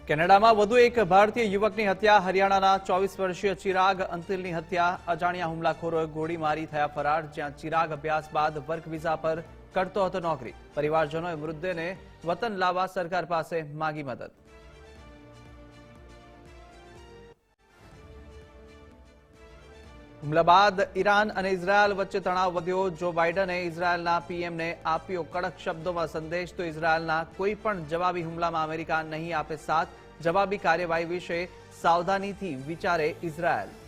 કેનેડામાં વધુ એક ભારતીય યુવકની હત્યા, હરિયાણાના 24 વર્ષીય ચિરાગ અંતિલની હત્યા, અજાણ્યા હુમલાખોરોએ ગોળી મારી થયા ફરાર, જ્યાં ચિરાગ અભ્યાસ બાદ વર્ક વિઝા પર કરતો હતો નોકરી. પરિવારજનોએ મૃતદેહને વતન લાવવા સરકાર પાસે માંગી મદદ. હુમલા બાદ ઈરાન અને ઇઝરાયલ વચ્ચે તણાવ વધ્યો. જો બાઇડને ઇઝરાયલના પીએમને આપ્યો કડક શબ્દોમાં સંદેશ, તો ઇઝરાયલના કોઈ પણ જવાબી હુમલામાં અમેરિકા નહીં આપે સાથ. જવાબી કાર્યવાહી વિશે સાવધાનીથી વિચારે ઇઝરાયલ.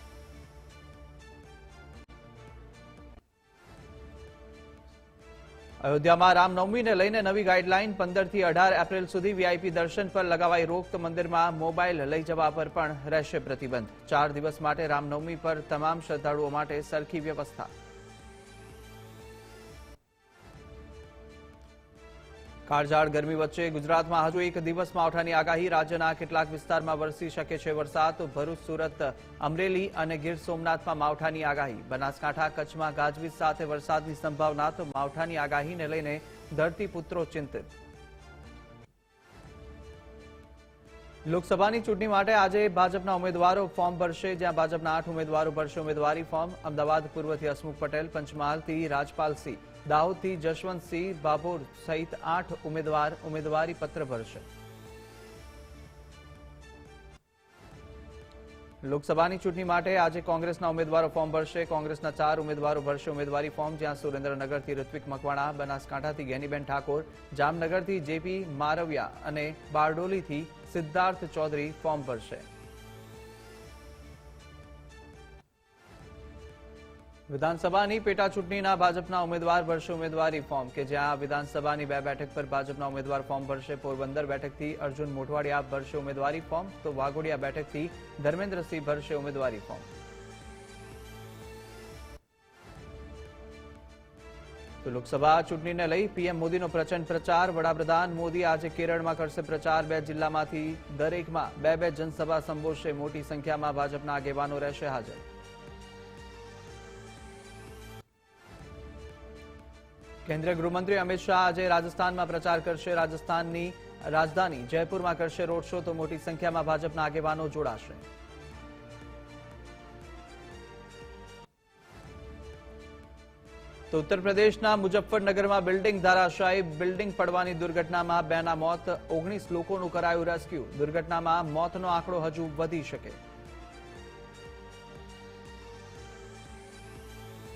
અયોધ્યામાં રામનવમીને લઈને નવી ગાઈડલાઈન, 15 થી 18 એપ્રિલ સુધી વીઆઈપી દર્શન પર લગાવાઈ રોક, તો મંદિરમાં મોબાઈલ લઈ જવા પર પણ રહેશે પ્રતિબંધ. 4 દિવસ માટે રામનવમી પર તમામ શ્રદ્ધાળુઓ માટે સરખી વ્યવસ્થા. કાળઝાળ ગરમી વચ્ચે ગુજરાતમાં હજુ એક દિવસ માવઠાની આગાહી. રાજ્યના કેટલાક વિસ્તારમાં વરસી શકે છે વરસાદ. ભરૂચ, સુરત, અમરેલી અને ગીર સોમનાથમાં માવઠાની આગાહી. બનાસકાંઠા, કચ્છમાં ગાજવીજ સાથે વરસાદની સંભાવના. તો માવઠાની આગાહીને લઈને ધરતીપુત્રો ચિંતિત. લોકસભાની ચૂંટણી માટે આજે ભાજપના ઉમેદવારો ફોર્મ ભરશે, જ્યાં ભાજપના 8 ઉમેદવારો ભરશે ઉમેદવારી ફોર્મ. અમદાવાદ પૂર્વથી હસમુખ પટેલ, પંચમહાલથી રાજપાલસિંહ, દાહોદથી જશવંતસિંહ ભાભોર સહિત 8 ઉમેદવાર ઉમેદવારી પત્ર ભરશે. લોકસભાની ચૂંટણી માટે આજે કોંગ્રેસના ઉમેદવારો ફોર્મ ભરશે. કોંગ્રેસના 4 ઉમેદવારો ભરશે ઉમેદવારી ફોર્મ, જ્યાં સુરેન્દ્રનગરથી ઋત્વિક મકવાણા, બનાસકાંઠાથી ગેનીબેન ઠાકોર, જામનગરથી જેપી મારવિયા અને બારડોલીથી સિદ્ધાર્થ ચૌધરી ફોર્મ ભરશે. વિધાનસભાની પેટા ચૂંટણીના ભાજપના ઉમેદવાર ભરશે ઉમેદવારી ફોર્મ, કે જ્યાં વિધાનસભાની 2 બેઠક પર ભાજપના ઉમેદવાર ફોર્મ ભરશે. પોરબંદર બેઠકથી અર્જુન મોઢવાડિયા ભરશે ઉમેદવારી ફોર્મ, તો વાઘોડિયા બેઠકથી ધર્મેન્દ્રસિંહ ભરશે ઉમેદવારી ફોર્મ. તો લોકસભા ચૂંટણીને લઈ પીએમ મોદીનો પ્રચંડ પ્રચાર. વડાપ્રધાન મોદી આજે કેરળમાં કરશે પ્રચાર. 2 જિલ્લામાંથી દરેકમાં 2 જનસભા સંબોધશે. મોટી સંખ્યામાં ભાજપના આગેવાનો રહેશે હાજર. કેન્દ્રીય ગૃહમંત્રી અમિત શાહ આજે રાજસ્થાનમાં પ્રચાર કરશે. રાજસ્થાનની રાજધાની જયપુરમાં કરશે રોડ શો, તો મોટી સંખ્યામાં ભાજપના આગેવાનો જોડાશે. તો ઉત્તર પ્રદેશના મુઝફ્ફરનગરમાં બિલ્ડિંગ ધરાશાયી. બિલ્ડિંગ પડવાની દુર્ઘટનામાં 2ના મોત, 19 લોકોનું કરાયું રેસ્ક્યુ. દુર્ઘટનામાં મોતનો આંકડો હજુ વધી શકે.